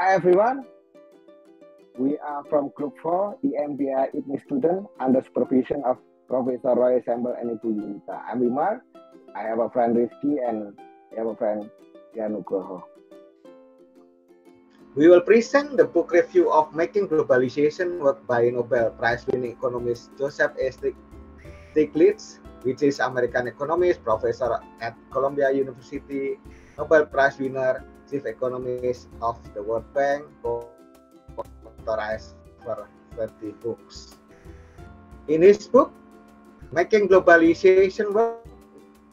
Hi everyone, we are from Group 4, EMBA IPMI student under supervision of Professor Roy Sembel and Ibu Yulita. I'm Wimar, I have a friend Rifki and I have a friend Dian Nugroho. We will present the book review of Making Globalization Work by Nobel Prize-winning economist Joseph A. Stiglitz, which is American economist, professor at Columbia University, Nobel Prize winner, chief economist of the World Bank, authorized for 30 books. In his book, Making Globalization Work,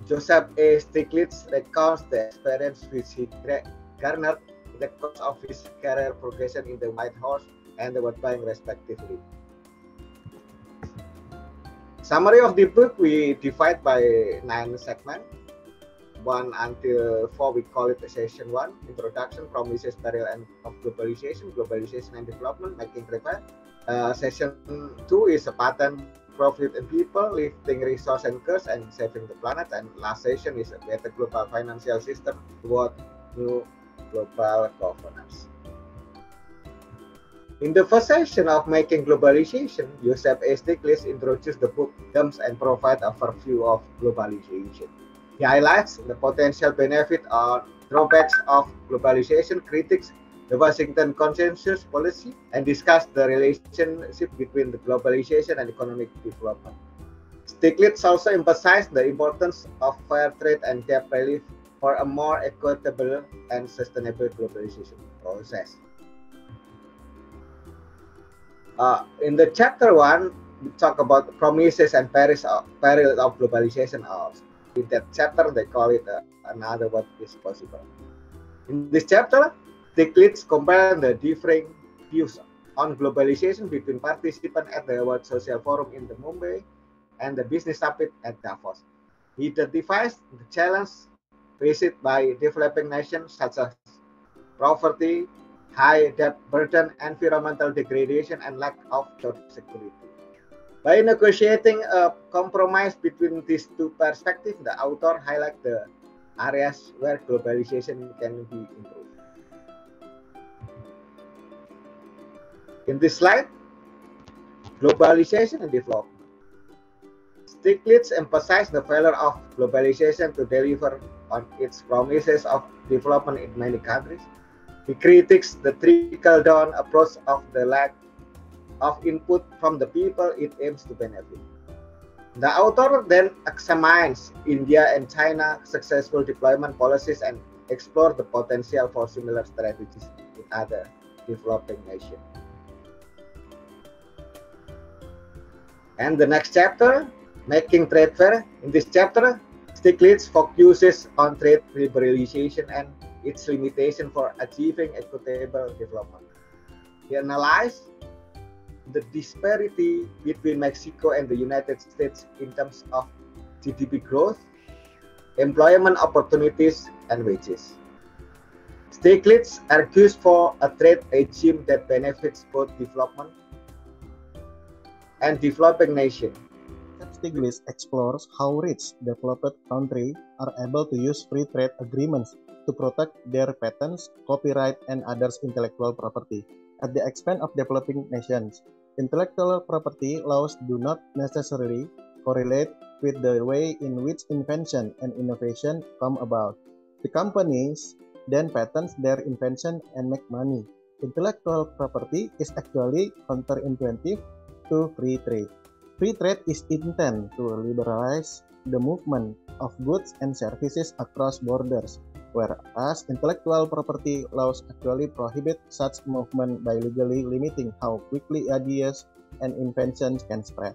Joseph A. Stiglitz recounts the experience which he garnered in the course of his career progression in the White House and the World Bank, respectively. Summary of the book, we divide by 9 segments. 1 until 4, we call it session 1, introduction, promises, peril and of globalization, globalization and development, making prepare. Session 2 is a pattern, profit and people, lifting resource and curse and saving the planet. And last session is a better global financial system toward new global governance. In the first session of Making Globalization, Joseph A. Stiglitz introduced the book terms and provide a overview of globalization. He highlights the potential benefit or drawbacks of globalization, critiques the Washington Consensus policy, and discuss the relationship between the globalization and economic development. Stiglitz also emphasized the importance of fair trade and debt relief for a more equitable and sustainable globalization process. In the chapter 1, we talk about promises and perils of globalization. In that chapter, they call it another what is possible. In this chapter, Stiglitz compared the differing views on globalization between participants at the World Social Forum in the Mumbai and the Business Summit at Davos. He identifies the challenge faced by developing nations such as poverty, high debt burden, environmental degradation, and lack of job security. By negotiating a compromise between these two perspectives, the author highlights the areas where globalization can be improved. In this slide, globalization and development. Stiglitz emphasized the failure of globalization to deliver on its promises of development in many countries. He critiques the trickle-down approach of the lack of input from the people it aims to benefit. The author then examines India and China's successful deployment policies and explores the potential for similar strategies in other developing nations. And the next chapter, Making Trade Fair. In this chapter, Stiglitz focuses on trade liberalization and its limitation for achieving equitable development. He analyzed the disparity between Mexico and the United States in terms of GDP growth, employment opportunities, and wages. Stiglitz argues for a trade regime that benefits both development and developing nations. Stiglitz explores how rich developed countries are able to use free trade agreements to protect their patents, copyright, and others' intellectual property at the expense of developing nations. Intellectual property laws do not necessarily correlate with the way in which invention and innovation come about. The companies then patent their invention and make money. Intellectual property is actually counterintuitive to free trade. Free trade is intended to liberalize the movement of goods and services across borders, whereas intellectual property laws actually prohibit such movement by legally limiting how quickly ideas and inventions can spread.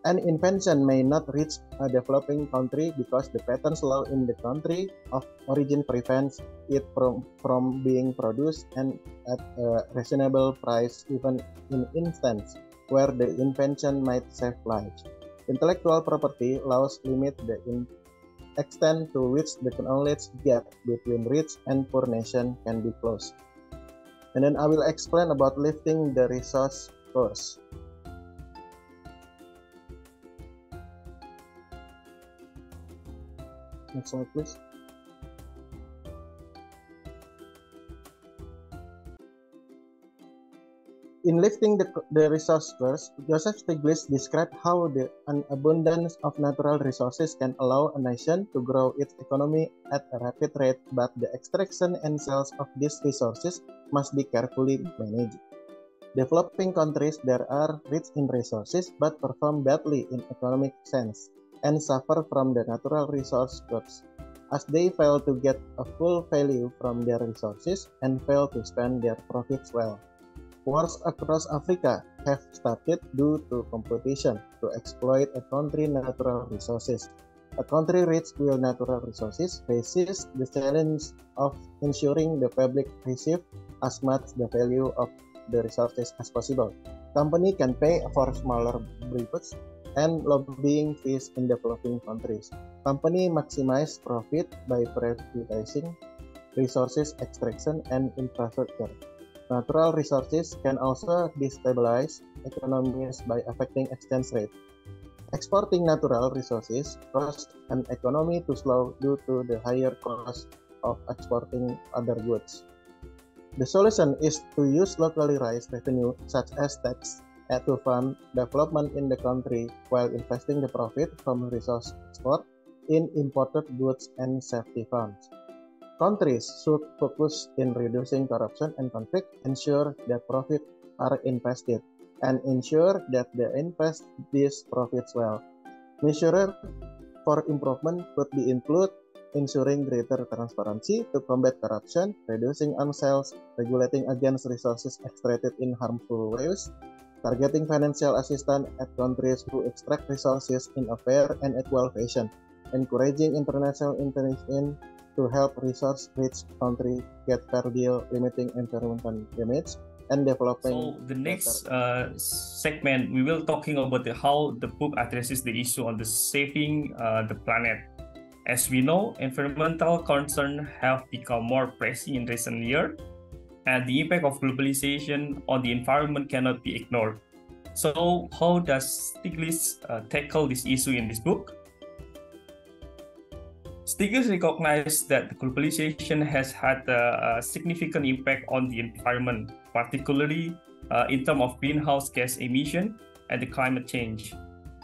An invention may not reach a developing country because the patent law in the country of origin prevents it from being produced and at a reasonable price, even in instances where the invention might save lives. Intellectual property laws limit the extent to which the knowledge gap between rich and poor nations can be closed. And then I will explain about lifting the resource curse. Next slide, please. In lifting the resource curse, Joseph Stiglitz described how an abundance of natural resources can allow a nation to grow its economy at a rapid rate, but the extraction and sales of these resources must be carefully managed. Developing countries that are rich in resources but perform badly in economic sense and suffer from the natural resource curse, as they fail to get a full value from their resources and fail to spend their profits well. Wars across Africa have started due to competition to exploit a country's natural resources. A country rich with natural resources faces the challenge of ensuring the public receive as much the value of the resources as possible. Company can pay for smaller bribes and lobbying fees in developing countries. Company maximize profit by privatizing resources extraction and infrastructure. Natural resources can also destabilize economies by affecting exchange rate. Exporting natural resources cause an economy to slow due to the higher cost of exporting other goods. The solution is to use locally raised revenue, such as tax, to fund development in the country while investing the profit from resource export in imported goods and safety funds. Countries should focus in reducing corruption and conflict, ensure that profits are invested, and ensure that they invest these profits well. Measures for improvement could be include ensuring greater transparency to combat corruption, reducing arms sales, regulating against resources extracted in harmful ways, targeting financial assistance at countries who extract resources in a fair and equal fashion, encouraging international intervention to help resource-rich countries get fair deal, limiting environmental damage, and developing. So the next segment, we will talking about how the book addresses the issue on the saving the planet. As we know, environmental concerns have become more pressing in recent years, and the impact of globalization on the environment cannot be ignored. So how does Stiglitz tackle this issue in this book? Stiglitz recognized that globalization has had a significant impact on the environment, particularly in terms of greenhouse gas emission and the climate change.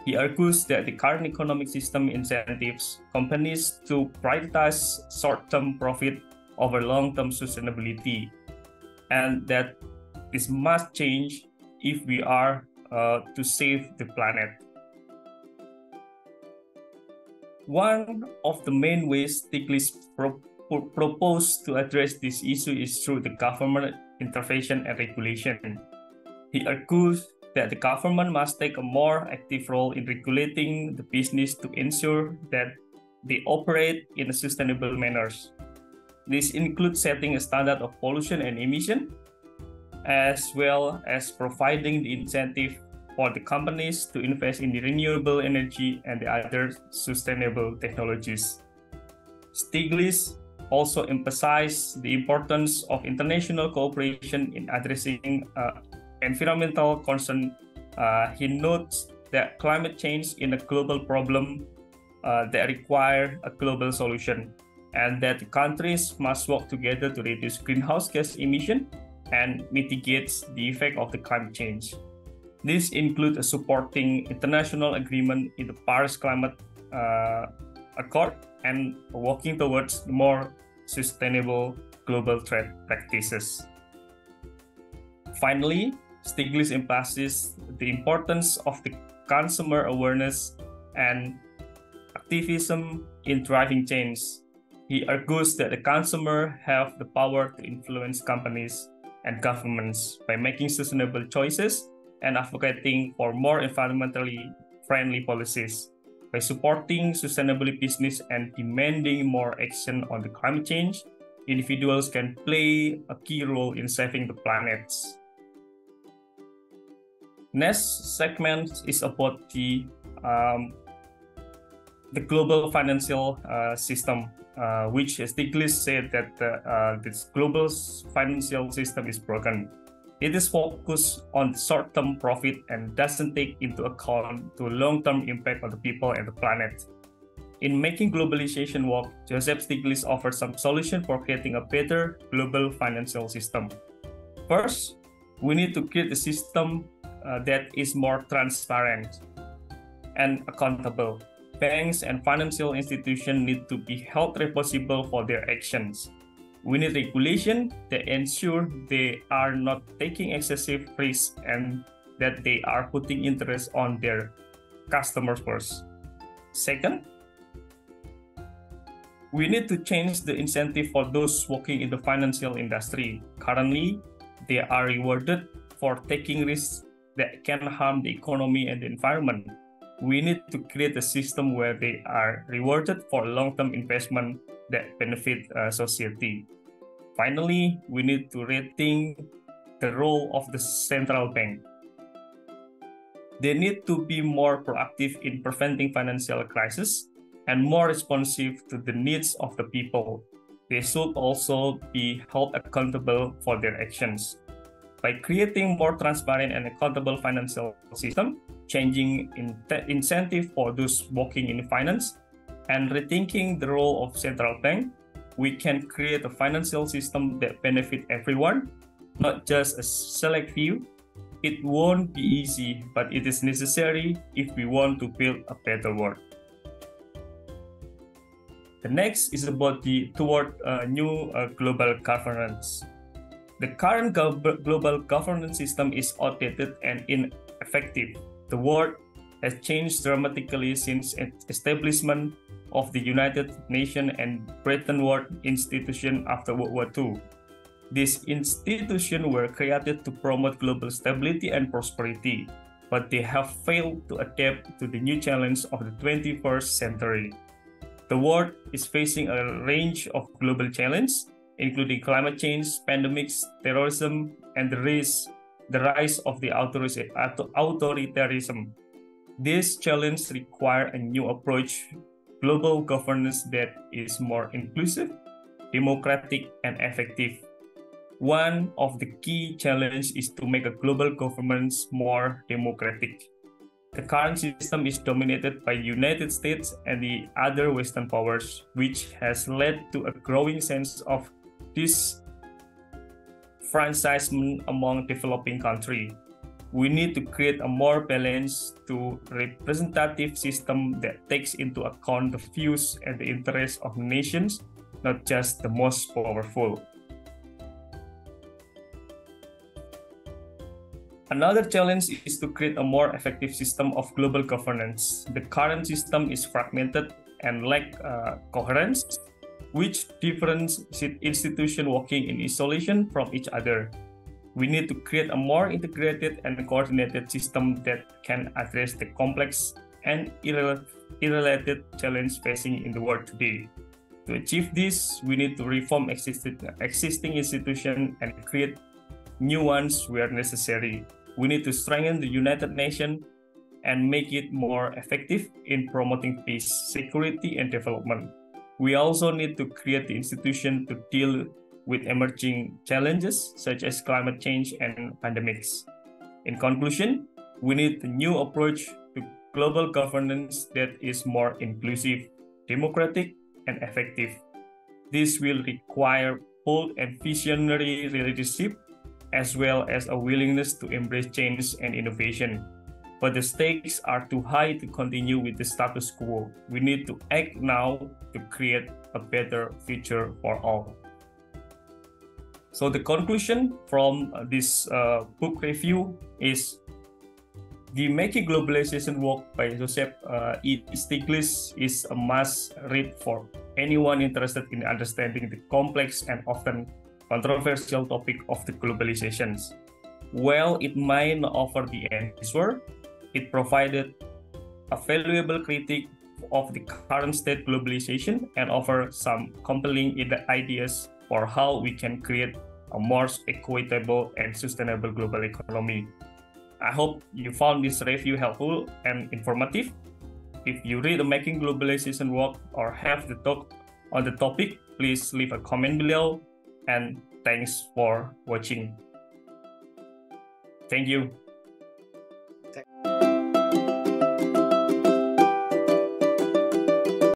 He argues that the current economic system incentives companies to prioritize short-term profit over long-term sustainability, and that this must change if we are to save the planet. One of the main ways Stiglitz proposed to address this issue is through the government intervention and regulation. He argues that the government must take a more active role in regulating the business to ensure that they operate in a sustainable manner. This includes setting a standard of pollution and emission, as well as providing the incentive for the companies to invest in the renewable energy and the other sustainable technologies. Stiglitz also emphasized the importance of international cooperation in addressing environmental concerns. He notes that climate change is a global problem that requires a global solution, and that countries must work together to reduce greenhouse gas emission and mitigate the effect of the climate change. This includes supporting international agreement in the Paris Climate Accord and working towards more sustainable global trade practices. Finally, Stiglitz emphasizes the importance of the consumer awareness and activism in driving change. He argues that the consumer have the power to influence companies and governments by making sustainable choices and advocating for more environmentally friendly policies. By supporting sustainable business and demanding more action on the climate change, individuals can play a key role in saving the planet. Next segment is about the global financial system, which Stiglitz said that this global financial system is broken. It is focused on short-term profit and doesn't take into account the long-term impact on the people and the planet. In Making Globalization Work, Joseph Stiglitz offers some solutions for creating a better global financial system. First, We need to create a system that is more transparent and accountable. Banks and financial institutions need to be held responsible for their actions. We need regulation that ensure they are not taking excessive risks and that they are putting interest on their customers first. Second, we need to change the incentive for those working in the financial industry. Currently, they are rewarded for taking risks that can harm the economy and the environment. We need to create a system where they are rewarded for long-term investment that benefit society. Finally, we need to rethink the role of the central bank. They need to be more proactive in preventing financial crisis and more responsive to the needs of the people. They should also be held accountable for their actions. By creating more transparent and accountable financial system, changing incentive for those working in finance, and rethinking the role of central bank, we can create a financial system that benefits everyone, not just a select few. It won't be easy, but it is necessary if we want to build a better world. The next is about toward new global governance. The current global governance system is outdated and ineffective. The world has changed dramatically since establishment of the United Nations and Bretton Woods institution after World War II. These institutions were created to promote global stability and prosperity, but they have failed to adapt to the new challenge of the 21st century. The world is facing a range of global challenges, including climate change, pandemics, terrorism, and the rise of the authoritarianism. These challenges require a new approach, global governance that is more inclusive, democratic, and effective. One of the key challenges is to make a global governance more democratic. The current system is dominated by the United States and the other Western powers, which has led to a growing sense of disfranchisement among developing countries. We need to create a more balanced representative system that takes into account the views and the interests of nations, not just the most powerful. Another challenge is to create a more effective system of global governance. The current system is fragmented and lacks coherence, which different institutions working in isolation from each other. We need to create a more integrated and coordinated system that can address the complex and irrelated challenges facing in the world today. To achieve this, we need to reform existing institutions and create new ones where necessary. We need to strengthen the United Nations and make it more effective in promoting peace, security, and development. We also need to create the institution to deal with emerging challenges such as climate change and pandemics. In conclusion, we need a new approach to global governance that is more inclusive, democratic, and effective. This will require bold and visionary leadership, as well as a willingness to embrace change and innovation. But the stakes are too high to continue with the status quo. We need to act now to create a better future for all. So the conclusion from this book review is the Making Globalization Work by Joseph E. Stiglitz is a must read for anyone interested in understanding the complex and often controversial topic of the globalizations. While it might not offer the answer, it provided a valuable critique of the current state globalization and offer some compelling ideas for how we can create a more equitable and sustainable global economy. I hope you found this review helpful and informative. If you read the Making Globalization Work or have the talk on the topic, please leave a comment below, and thanks for watching. Thank you.